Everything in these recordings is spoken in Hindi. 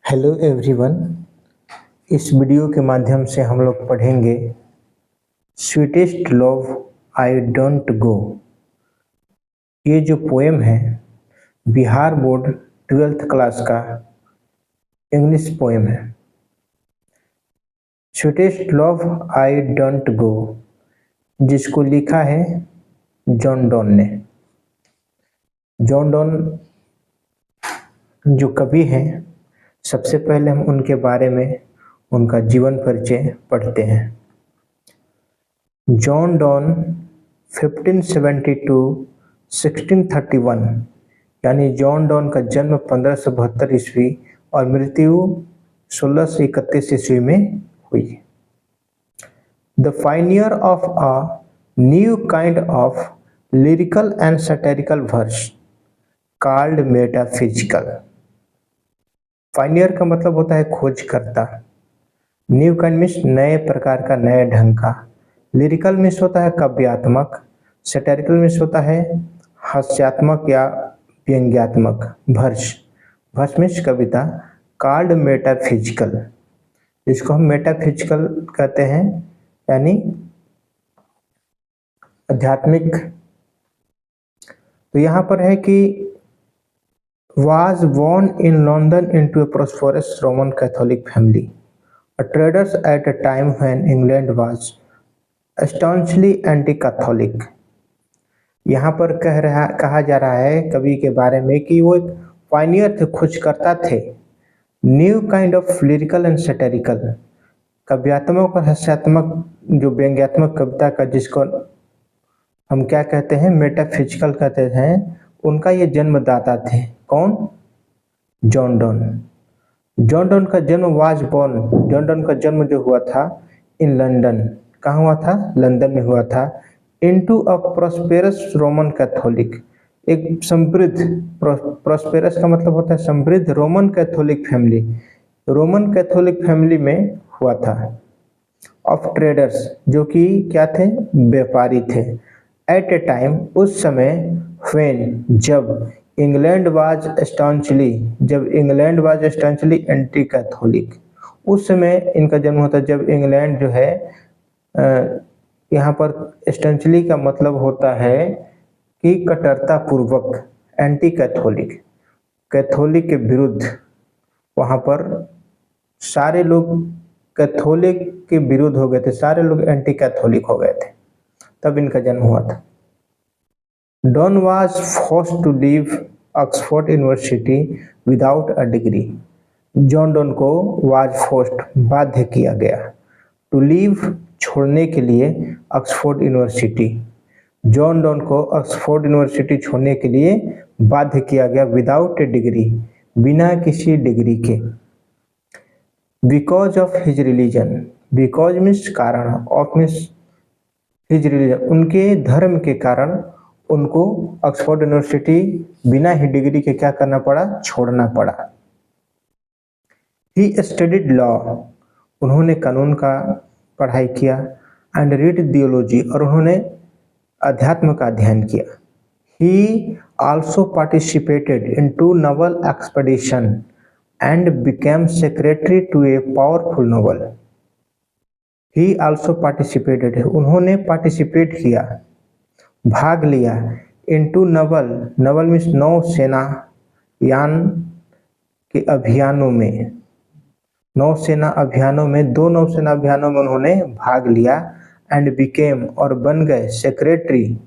Hello everyone. इस वीडियो के माध्यम से हम लोग पढ़ेंगे स्वीटेस्ट लव आई डोंट गो। ये जो पोएम है बिहार बोर्ड 12th क्लास का इंग्लिश पोएम है। स्वीटेस्ट लव आई डोंट गो, जिसको लिखा है जॉन डॉन ने। जॉन डॉन जो कवि हैं, सबसे पहले हम उनके बारे में उनका जीवन परिचय पढ़ते हैं। जॉन डॉन 1572-1631 यानी जॉन डॉन का जन्म 1572 ईस्वी और मृत्यु 1631 ईस्वी में हुई। The pioneer of a new kind of lyrical and satirical verse called metaphysical. Pioneer का मतलब होता है खोजकर्ता। न्यू काइंड मीन्स नए प्रकार का, नए ढंग का। लिरिकल मीन्स होता है काव्यात्मक। सैटिरिकल मीन्स होता है हास्यात्मक या व्यंग्यात्मक। वर्स मीन्स कविता। कॉल्ड मेटाफिजिकल, जिसको हम मेटाफिजिकल कहते हैं, यानी आध्यात्मिक। तो यहाँ पर है कि was born in London into a prosperous Roman Catholic family, a traders at a time when England was staunchly anti-Catholic। यहाँ पर कहा जा रहा है कवि के बारे में कि वो एक पायनियर थे, खोजकर्ता थे। New kind of lyrical and satirical, काव्यात्मक और हास्यात्मक, जो व्यंग्यात्मक कविता का, जिसको हम क्या कहते हैं, मेटाफिजिकल कहते हैं, उनका ये जन्मदाता थे। कौन? John Donne. जॉन डॉन का जन्म वाज बॉर्न, जॉन डॉन का जन्म जो हुआ था इन लंदन। कहाँ हुआ था? लंदन में हुआ था। Into a prosperous Roman Catholic, एक समृद्ध, प्रॉस्पेरस का मतलब होता है समृद्ध, Roman Catholic family, Roman Catholic family में हुआ था। ऑफ ट्रेडर्स, जो कि क्या थे? व्यापारी थे। एट ए टाइम, उस समय, व्हेन, जब, इंग्लैंड वाज स्टांचली, जब इंग्लैंड वाज स्टांचली एंटी कैथोलिक, उस समय इनका जन्म होता है जब इंग्लैंड जो है, यहाँ पर स्टांचली का मतलब होता है कि कट्टरता पूर्वक, एंटी कैथोलिक, कैथोलिक के विरुद्ध। वहाँ पर सारे लोग कैथोलिक के विरुद्ध हो गए थे, सारे लोग एंटी कैथोलिक हो गए थे, तब इनका जन्म हुआ था। Donne was forced to leave Oxford University without a degree. John Donne को was forced, बाध्य किया गया, टू लीव, छोड़ने के लिए, ऑक्सफोर्ड यूनिवर्सिटी। जॉन डॉन को ऑक्सफोर्ड यूनिवर्सिटी छोड़ने के लिए बाध्य किया गया, विदाउट ए डिग्री, बिना किसी डिग्री के। Because of his religion, because means कारण, ऑफ मीन्स हिज रिलीजन, उनके धर्म के कारण उनको ऑक्सफोर्ड यूनिवर्सिटी बिना ही डिग्री के क्या करना पड़ा? छोड़ना पड़ा। ही स्टडीड लॉ, उन्होंने कानून का पढ़ाई किया। एंड रीड थियोलॉजी, और उन्होंने अध्यात्म का अध्ययन किया। He also participated in 2 naval expedition and became secretary to a powerful noble. He also participated, उन्होंने पार्टिसिपेट किया, भाग लिया, इनटू नवल, नवल मीन्स नौसेना यान के अभियानों में, नौसेना अभियानों में, 2 नौसेना अभियानों में उन्होंने भाग लिया। एंड बिकेम, और बन गए, सेक्रेटरी,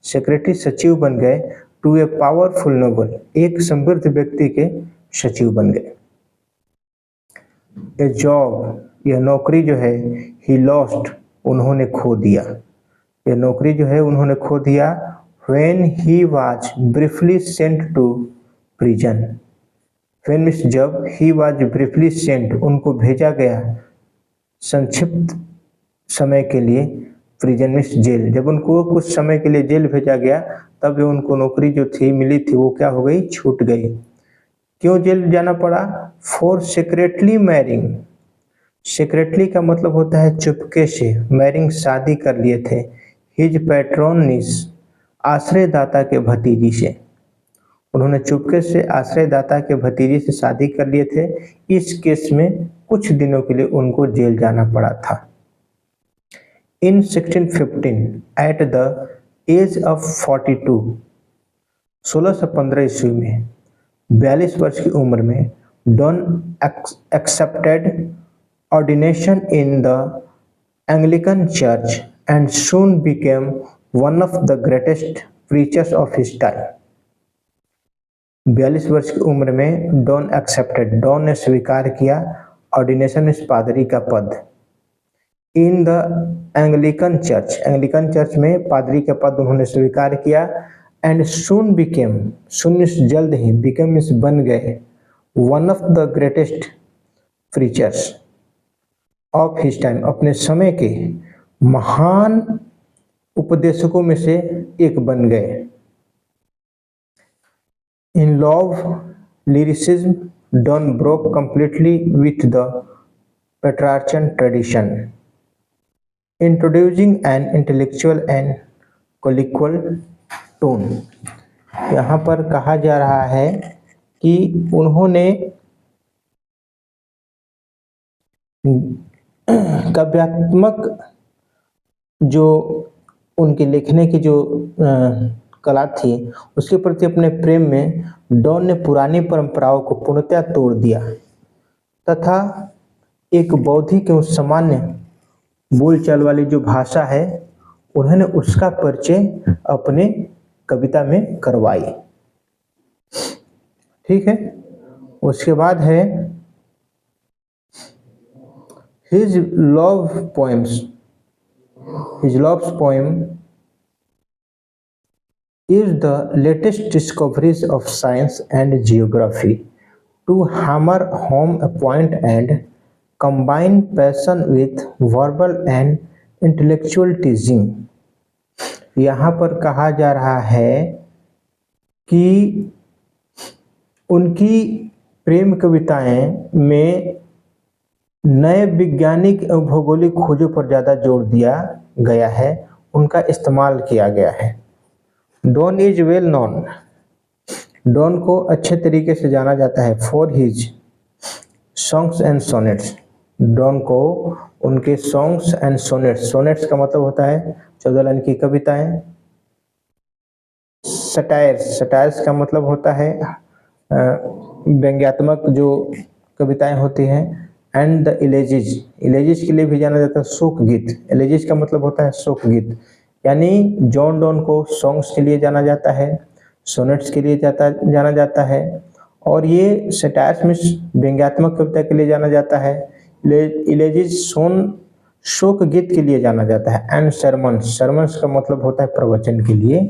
सेक्रेटरी सचिव बन गए, टू ए पावरफुल नोबल, एक समृद्ध व्यक्ति के सचिव बन गए। ए जॉब, यह नौकरी जो है, ही लॉस्ट, उन्होंने खो दिया, यह नौकरी जो है उन्होंने खो दिया। When he was briefly sent to prison, when means जब, he was briefly sent, उनको भेजा गया संक्षिप्त समय के लिए, प्रिजन मीन्स जेल, जब उनको कुछ समय के लिए जेल भेजा गया, तब उनको नौकरी जो थी मिली थी वो क्या हो गई? छूट गई। क्यों जेल जाना पड़ा? फॉर सेक्रेटली मैरिंग, सेक्रेटली का मतलब होता है चुपके से, मैरिंग शादी कर लिए थे, हिज पैट्रोनिस, आश्रयदाता के भतीजी से। उन्होंने चुपके से आश्रयदाता के भतीजे से शादी कर लिए थे। इस केस में कुछ दिनों के लिए उनको जेल जाना पड़ा था। In 1615 at the age of 42, 1615 ईस्वी में 42 वर्ष की उम्र में Donne accepted ordination in the Anglican church and soon became one of the greatest preachers of his time। 42 वर्ष की उम्र में डॉन ने स्वीकार किया ऑर्डिनेशन इस पादरी का पद। इन द एंग्लिकन चर्च में पादरी का पद उन्होंने स्वीकार किया। एंड soon जल्द ही, became बन गए, one of the greatest preachers of his time, अपने समय के महान उपदेशकों में से एक बन गए। In love lyricism, Donne broke completely with the Petrarchan tradition, introducing an intellectual and colloquial tone. यहाँ पर कहा जा रहा है कि उन्होंने काव्यात्मक जो उनके लिखने की जो कला थी उसके प्रति अपने प्रेम में डॉन ने पुरानी परंपराओं को पूर्णतः तोड़ दिया तथा एक बौद्धिक एवं सामान्य बोलचाल वाली जो भाषा है उन्होंने उसका परिचय अपने कविता में करवाई। ठीक है, उसके बाद है his love poem is the latest discoveries of science and geography to hammer home a point and combine passion with verbal and intellectual teasing। यहाँ पर कहा जा रहा है कि उनकी प्रेम कविताएं में नए वैज्ञानिक एवं भौगोलिक खोजों पर ज़्यादा जोर दिया गया है, उनका इस्तेमाल किया गया है। Donne is well known, Donne को अच्छे तरीके से जाना जाता है for his songs and sonnets, Donne को उनके सॉन्ग्स एंड सोनेट्स का मतलब होता है 14 लाइन की कविताएं। सटायर्स का मतलब होता है व्यंग्यात्मक जो कविताएं होती हैं। एंड द इलेजिज के लिए भी जाना जाता है शोक गीत, इलेजिज का मतलब होता है शोक गीत। यानी जॉन डॉन को सॉन्ग्स के लिए जाना जाता है, सोनेट्स के लिए जाना जाता है, और ये सटायर्स में व्यंग्यात्मक कविता के लिए जाना जाता है। इलेजिज शोक गीत के लिए जाना जाता है। एंड सरमन्स का मतलब होता है प्रवचन के लिए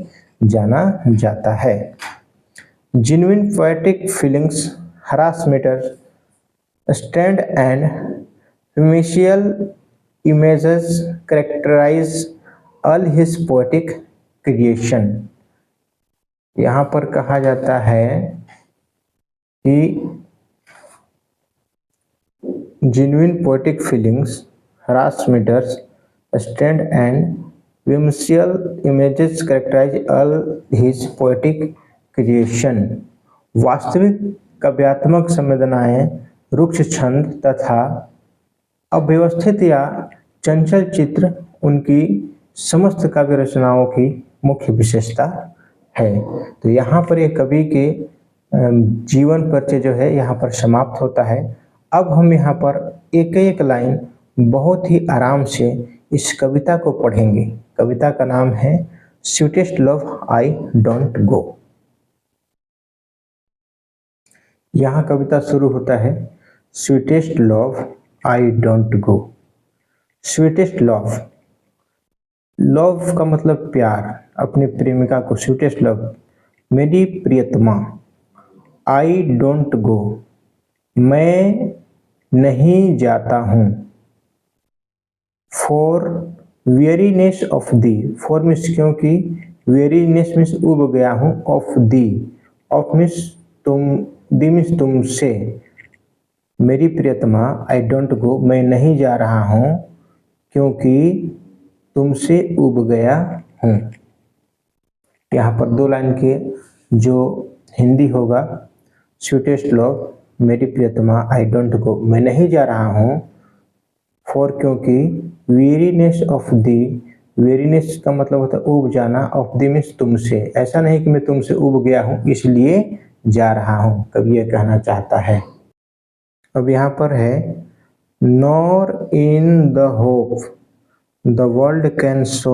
जाना जाता है। Genuine poetic feelings, harsh metre, strained and fantastical images characterise all his poetic creation. यहाँ पर कहा जाता है कि genuine poetic feelings, harsh metres, strained and fantastical images characterise all his poetic creation. वास्तविक काव्यात्मक संवेदनाएं, रुक्ष छंद तथा अव्यवस्थित या चंचल चित्र उनकी समस्त काव्य रचनाओं की मुख्य विशेषता है। तो यहाँ पर एक कवि के जीवन परिचय जो है यहाँ पर समाप्त होता है। अब हम यहाँ पर एक एक लाइन बहुत ही आराम से इस कविता को पढ़ेंगे। कविता का नाम है स्वीटेस्ट लव आई डोंट गो। यहाँ कविता शुरू होता है sweetest love I don't go. Sweetest love का मतलब प्यार, अपनी प्रेमिका को स्वीटेस्ट लव, मेरी प्रियतमा। आई डोंट गो, मैं नहीं जाता हूँ। For weariness of the, for means क्योंकि, वेरीनेस मीन्स उब गया हूँ, ऑफ दी, ऑफ मीन्स तुम, दी मीन्स तुमसे। मेरी प्रियतमा आई डोंट गो, मैं नहीं जा रहा हूँ क्योंकि तुमसे उब गया हूँ। यहाँ पर 2 लाइन के जो हिंदी होगा स्वीटेस्ट लव, मेरी प्रियतमा आई डोंट गो, मैं नहीं जा रहा हूँ। फॉर क्योंकि, वेरीनेस ऑफ दी, वेरीनेस का मतलब होता है उब जाना, ऑफ दी मीन्स तुमसे, ऐसा नहीं कि मैं तुमसे उब गया हूँ इसलिए जा रहा हूँ, कवि ये कहना चाहता है। अब यहाँ पर है nor in the hope the world can show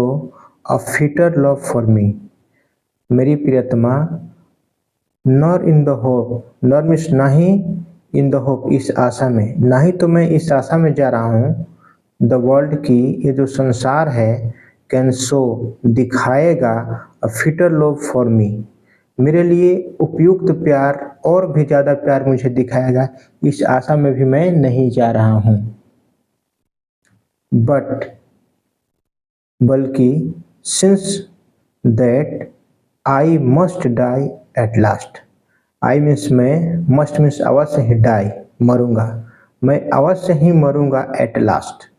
a fitter love for me, मेरी प्रियतमा, nor in the hope, nor means नहीं, इन द होप इस आशा में, नहीं तो मैं इस आशा में जा रहा हूँ, द वर्ल्ड की ये जो संसार है, कैन शो दिखाएगा, अ फिटर लव फॉर मी, मेरे लिए उपयुक्त प्यार और भी ज़्यादा प्यार मुझे दिखाएगा, इस आशा में भी मैं नहीं जा रहा हूँ। बट बल्कि, since that I must die at last, I means मैं, मस्ट मीन्स अवश्य ही, डाई मरूंगा, मैं अवश्य ही मरूंगा, एट लास्ट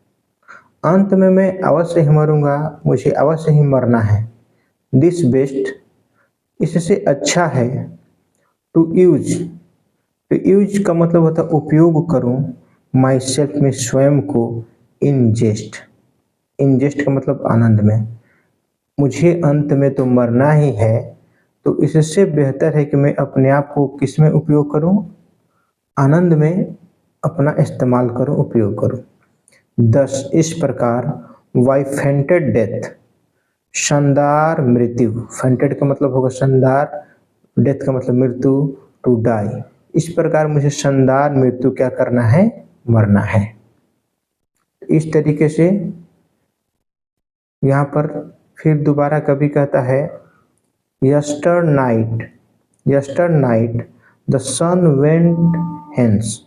अंत में मैं अवश्य ही मरूंगा, मुझे अवश्य ही मरना है। दिस बेस्ट, इससे अच्छा है, टू यूज, टू यूज का मतलब होता है उपयोग करूं, माई सेल्फ में स्वयं को, इन जेस्ट, इन जेस्ट का मतलब आनंद में, मुझे अंत में तो मरना ही है, तो इससे बेहतर है कि मैं अपने आप को किस में उपयोग करूं, आनंद में अपना इस्तेमाल करूं, उपयोग करूं। 10 इस प्रकार, वाई फेंटेड डेथ, शानदार मृत्यु, फेंटेड का मतलब होगा शानदार, डेथ का मतलब मृत्यु, टू डाई, इस प्रकार मुझे शानदार मृत्यु क्या करना है, मरना है। इस तरीके से यहाँ पर फिर दोबारा कवि कहता है, yesternight, yesternight the sun went hence,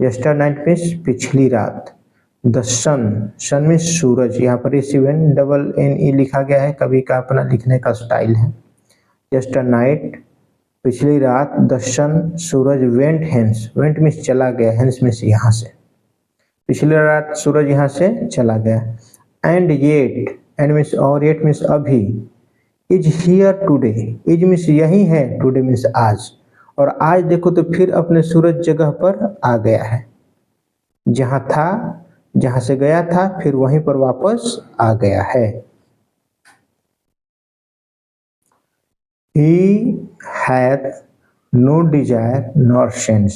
yesternight means पिछली रात, द सन, सन मीन्स सूरज, यहाँ पर इस इवेंट डबल एन ई लिखा गया है, कवि का अपना लिखने का स्टाइल है। यस्टर नाइट पिछली रात, द सन सूरज, वेंट हेंस, वेंट मीन्स चला गया, हेंस मीन्स यहाँ से, पिछली रात सूरज यहाँ से चला गया। एंड येट, एंड मीन्स और, येट मीन्स अभी, is here today, is means यही है, टुडे मीन्स आज, और आज देखो तो फिर अपने सूरज जगह पर आ गया है, जहाँ था, जहाँ से गया था फिर वहीं पर वापस आ गया है। He hath no desire nor sense,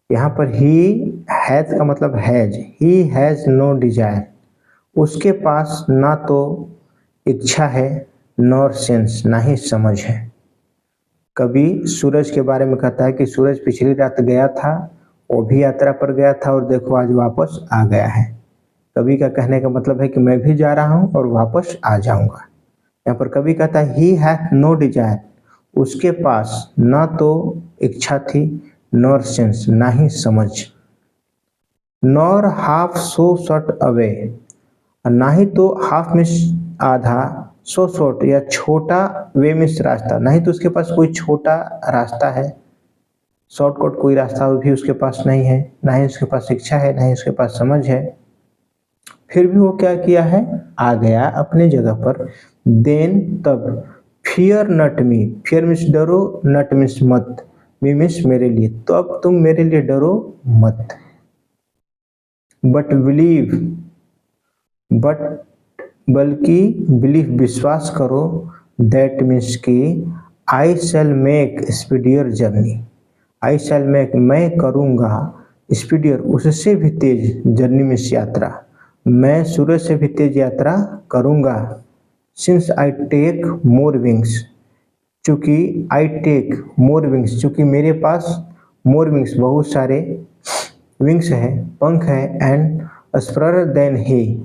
यहाँ पर he hath का मतलब has, he has no desire, उसके पास ना तो इच्छा है, नॉर सेंस ना ही समझ है। कभी सूरज के बारे में कहता है कि सूरज पिछली रात गया था, वो भी यात्रा पर गया था और देखो आज वापस आ गया है। कवि का कहने का मतलब है कि मैं भी जा रहा हूँ और वापस आ जाऊंगा। यहाँ पर कवि कहता है ही हैथ नो डिजायर, उसके पास ना तो इच्छा थी, नॉर सेंस ना ही समझ, nor half so short away, ना ही तो हाफ मीन्स आधा, सो शॉर्ट या छोटा, वे मीन्स रास्ता, नहीं तो उसके पास कोई छोटा रास्ता है, शॉर्टकट कोई रास्ता भी उसके पास नहीं है, ना ही उसके पास इच्छा है, ना ही उसके पास समझ है। फिर भी वो क्या किया है, आ गया अपने जगह पर। देन तब, फियर नट मी, फियर मीन्स डरो, नट मीन्स मत, मी मीन्स मेरे लिए, तो अब तुम मेरे लिए डरो मत। बट बिलीव, बट बल्कि, बिलीव विश्वास करो, दैट मीन्स कि, आई शैल मेक स्पीडियर जर्नी, आई शैल मेक मैं करूँगा, स्पीडियर उससे भी तेज, जर्नी मीन्स यात्रा, मैं सूरज से भी तेज यात्रा करूँगा। Since I take more wings, चूँकि आई टेक मोर विंग्स, चूँकि मेरे पास मोर विंग्स बहुत सारे विंग्स है, पंख है, एंड स्प्रर देन ही,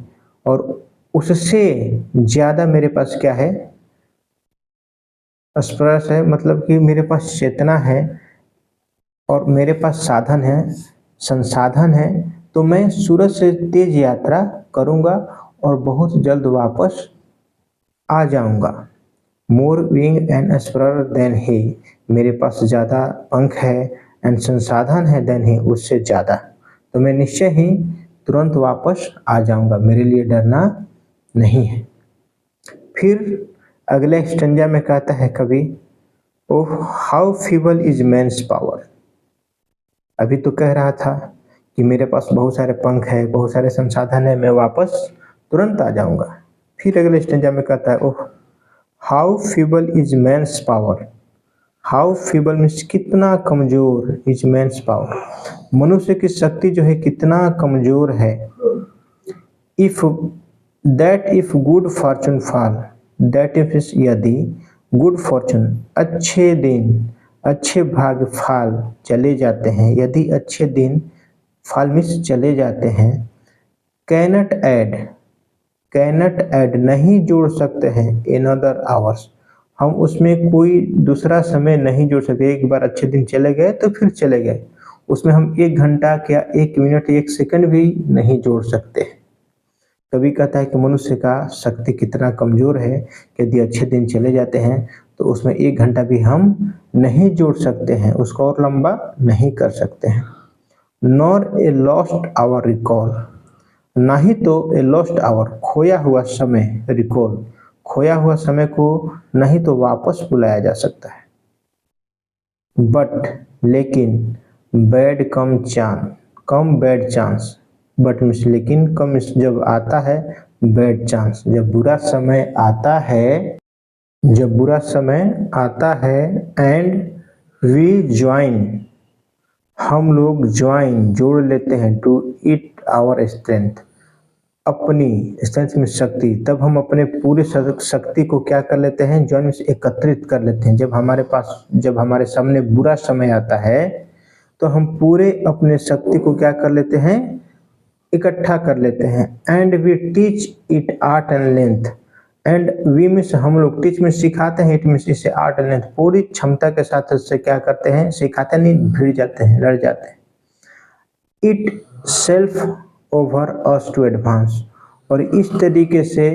और उससे ज़्यादा मेरे पास क्या है, स्प्रस है मतलब कि मेरे पास चेतना है और मेरे पास साधन है, संसाधन है, तो मैं सूरज से तेज यात्रा करूंगा और बहुत जल्द वापस आ जाऊंगा। मोर विंग एंड स्प्रर देन ही, मेरे पास ज़्यादा पंख है, एंड संसाधन है, देन ही उससे ज़्यादा, तो मैं निश्चय ही तुरंत वापस आ जाऊंगा, मेरे लिए डरना नहीं है। फिर अगले स्टंजा में कहता है कवि, oh how feeble is man's power. अभी तो कह रहा था कि मेरे पास बहुत सारे पंख है, बहुत सारे संसाधन है, मैं वापस तुरंत आ जाऊंगा। फिर अगले स्टेंजा में कहता है oh how feeble is man's power. How feeble means कितना कमजोर, इज मैन्स पावर मनुष्य की शक्ति जो है कितना कमजोर है। If that if good Fortune fall, that if यदि गुड फॉर्चून अच्छे दिन, अच्छे भाग फाल चले जाते हैं, यदि अच्छे दिन फाल मीन्स चले जाते हैं। कैनट ऐड, कैनट ऐड नहीं जोड़ सकते हैं इन अदर आवर्स, हम उसमें कोई दूसरा समय नहीं जोड़ सकते। एक बार अच्छे दिन चले गए तो फिर चले गए, उसमें हम 1 घंटा क्या 1 मिनट 1 सेकंड भी नहीं जोड़ सकते। कभी कहता है कि मनुष्य का शक्ति कितना कमजोर है कि यदि अच्छे दिन चले जाते हैं तो उसमें 1 घंटा भी हम नहीं जोड़ सकते हैं, उसको और लंबा नहीं कर सकते हैं। Nor a lost hour recall, ना ही तो ए लॉस्ट आवर खोया हुआ समय, रिकॉल खोया हुआ समय को नहीं तो वापस बुलाया जा सकता है। बट लेकिन bad come chance, come bad chance, but means लेकिन कम जब आता है बैड चांस, जब बुरा समय आता है, जब बुरा समय आता है। एंड वी ज्वाइन, हम लोग ज्वाइन जोड़ लेते हैं, टू इट आवर स्ट्रेंथ, अपनी स्ट्रेंथ में शक्ति, तब हम अपने पूरे शक्ति को क्या कर लेते हैं, ज्वाइन में एकत्रित कर लेते हैं। जब हमारे पास, जब हमारे सामने बुरा समय आता है तो हम पूरे अपने शक्ति को क्या कर लेते हैं, इकट्ठा कर लेते हैं। And we teach it art and length, and we means हम लोग, टीच में सिखाते हैं, इट मीन्स इसे आर्ट एंड लेंथ पूरी क्षमता के साथ उससे क्या करते हैं, सिखाते नहीं, भिड़ जाते हैं, लड़ जाते हैं। Itself over us to advance, और इस तरीके से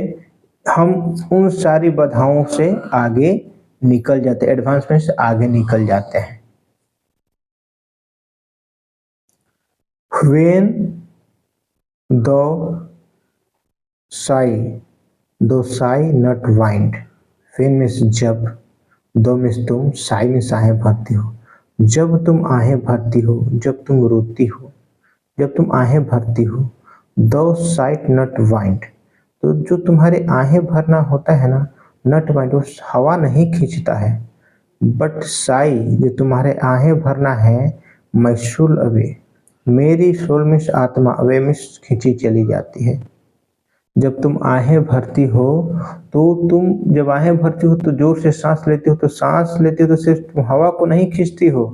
हम उन सारी बाधाओं से आगे निकल जाते हैं, एडवांसमेंट से आगे निकल जाते हैं। When दो साई, दो साई नट वाइंड, फेन मीन्स जब, दो मीन्स तुम, साई मीन्स आहें भरती हो, जब तुम आहें भरती हो, जब तुम रोती हो, जब तुम आहें भरती हो। दो साइट नट वाइंड, तो जो तुम्हारे आहें भरना होता है ना, नट वाइंड वो हवा नहीं खींचता है, बट साई जो तुम्हारे आहें भरना है, माई सोल अवे, मेरी सोल मीन्स आत्मा, अवे मीन्स खींची चली जाती है। जब तुम आहें भरती हो तो तुम, जब आहें भरती हो तो जोर से सांस लेती हो, तो सांस लेती हो तो सिर्फ तुम हवा को नहीं खींचती हो,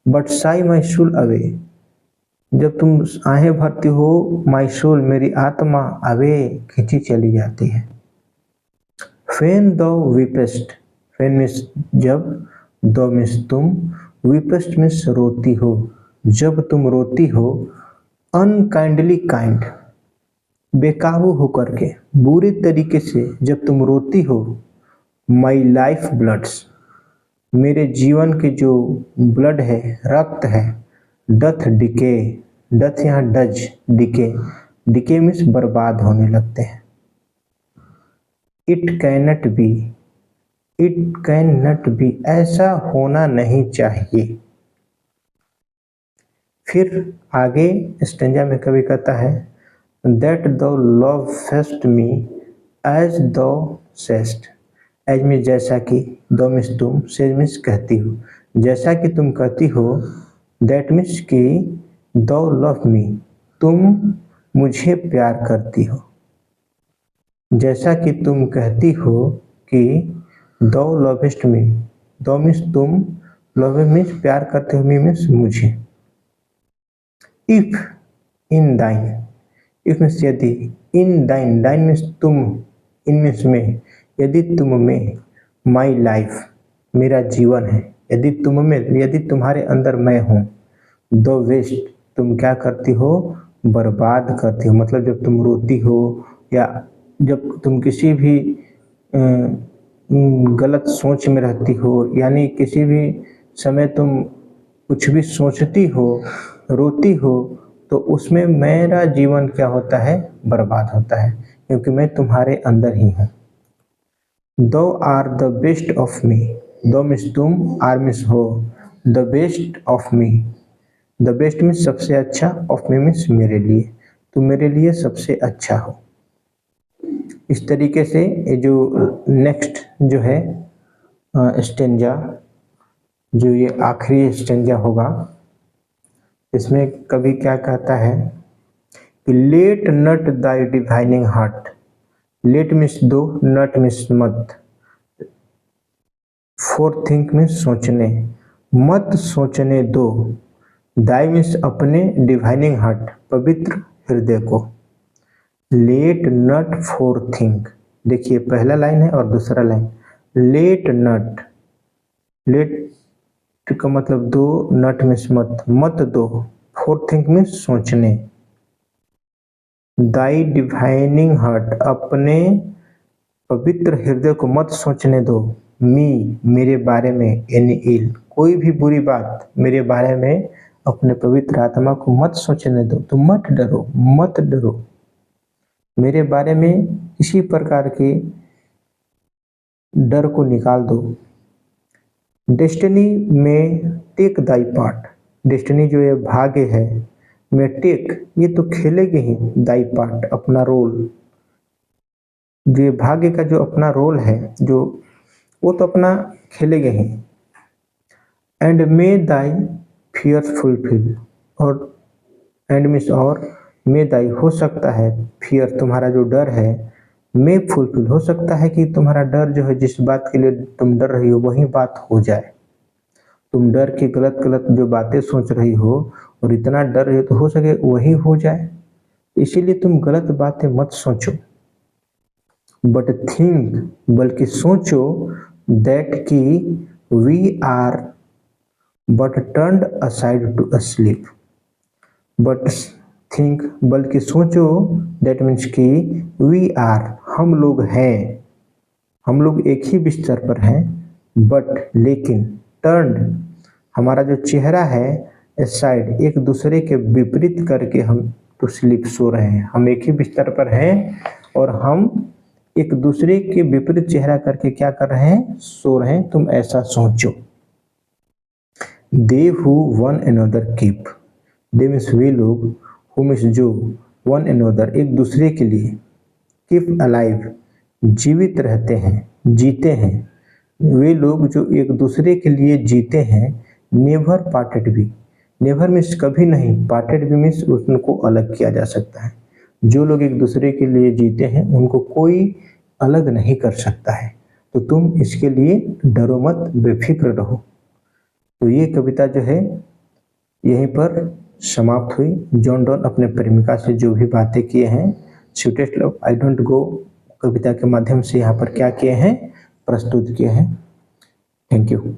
but sigh my soul away, जब तुम आहें भरती हो, माई सोल मेरी आत्मा अवे खींची चली जाती है। फेन दो वीपेस्ट, फेन मीन्स जब, दो मीन्स तुम, वीपेस्ट मीन्स रोती हो, जब तुम रोती हो। अनकाइंडली काइंड, बेकाबू होकर के, बुरी तरीके से जब तुम रोती हो। माई लाइफ ब्लड्स, मेरे जीवन के जो ब्लड है, रक्त है। डथ डिके, डथ यहाँ डज, डिके, डिके मीन्स बर्बाद होने लगते हैं। It cannot B, it can not be, ऐसा होना नहीं चाहिए। फिर आगे स्टेंजा में कवि कहता है दैट दो लव फेस्ट मी एज दो सेस्ट, एज में जैसा कि, दो मीन्स तुम, सेज मीन्स कहती हो, जैसा कि तुम कहती हो। दैट मीन्स कि दो लव मी, तुम मुझे प्यार करती हो, जैसा कि तुम कहती हो कि दो लवेस्ट मी, दो मीन्स तुम, लव मीन्स प्यार करते हो, मी मीन्स मुझे। इफ इन दाइन, इफ मीन्स यदि, इन दाइन, दाइन मीन्स तुम, इन मीन्स में, यदि तुम में, माई लाइफ मेरा जीवन है, यदि तुम में, यदि तुम्हारे अंदर मैं हूँ। दो वेस्ट, तुम क्या करती हो, बर्बाद करती हो, मतलब जब तुम रोती हो या जब तुम किसी भी गलत सोच में रहती हो, यानी किसी भी समय तुम कुछ भी सोचती हो, रोती हो, तो उसमें मेरा जीवन क्या होता है, बर्बाद होता है, क्योंकि मैं तुम्हारे अंदर ही हूँ। Thou are the best of me, thou means तुम, आर मीन्स हो, the best of me, the best means सबसे अच्छा, ऑफ मी मीन्स मेरे लिए, तुम मेरे लिए सबसे अच्छा हो। इस तरीके से ये जो नेक्स्ट जो है स्टेंजा, जो ये आखिरी स्टेंजा होगा, इसमें कवि क्या कहता है कि लेट नट दाई डिवाइनिंग हार्ट, लेट मीन्स दो, नट मीन्स मत, फोर थिंक मीन्स सोचने, मत सोचने दो, दाई मीन्स अपने, डिवाइनिंग हार्ट पवित्र हृदय को, लेट नट फोर थिंक। देखिए पहला लाइन है और दूसरा लाइन, लेट नट, लेट का मतलब दो, नट मीन्स मत, मत दो, फोर थिंक मीन्स सोचने, दाई डिवाइनिंग हार्ट अपने पवित्र हृदय को मत सोचने दो, मी मेरे बारे में, एनी इल कोई भी बुरी बात मेरे बारे में अपने पवित्र आत्मा को मत सोचने दो, तो मत डरो, मत डरो, मेरे बारे में किसी प्रकार के डर को निकाल दो। डेस्टिनी में टेक दाई पार्ट, डेस्टिनी जो ये भाग्य है, में टेक ये तो खेलेगे ही, दाई पार्ट अपना रोल, जो ये भाग्य का जो अपना रोल है, जो वो तो अपना खेलेगे ही। And may thy fears fulfil, और एंड मीन्स और, मे दाई हो सकता है, फियर तुम्हारा जो डर है, मे फुलफिल हो सकता है कि तुम्हारा डर जो है, जिस बात के लिए तुम डर रही हो वही बात हो जाए। तुम डर के गलत गलत जो बातें सोच रही हो और इतना डर रही हो, तो हो सके वही हो जाए, इसीलिए तुम गलत बातें मत सोचो। बट थिंक, बल्कि सोचो, दैट कि we are but turned aside to sleep, but think बल्कि सोचो, दैट मीन्स कि वी आर हम लोग हैं, हम लोग एक ही बिस्तर पर हैं, बट लेकिन, टर्न्ड हमारा जो चेहरा है साइड एक दूसरे के विपरीत करके हम टू स्लीप सो रहे हैं, हम एक ही बिस्तर पर हैं और हम एक दूसरे के विपरीत चेहरा करके क्या कर रहे हैं, सो रहे हैं, तुम ऐसा सोचो। They who one another keep, they means वे लोग, हु मीन्स जो, वन अनदर एक दूसरे के लिए, कीप अलाइव जीवित रहते हैं, जीते हैं, वे लोग जो एक दूसरे के लिए जीते हैं, नेवर पार्टेड भी, नेवर मीन्स कभी नहीं, पार्टेड भी मीन्स उनको अलग किया जा सकता है, जो लोग एक दूसरे के लिए जीते हैं उनको कोई अलग नहीं कर सकता है, तो तुम इसके लिए डरो मत, बेफिक्र रहो। तो ये कविता जो है यहीं पर समाप्त हुई। जॉन डॉन अपने प्रेमिका से जो भी बातें किए हैं, sweetest love I don't go कविता के माध्यम से यहाँ पर क्या किए हैं, प्रस्तुत किए हैं। Thank you.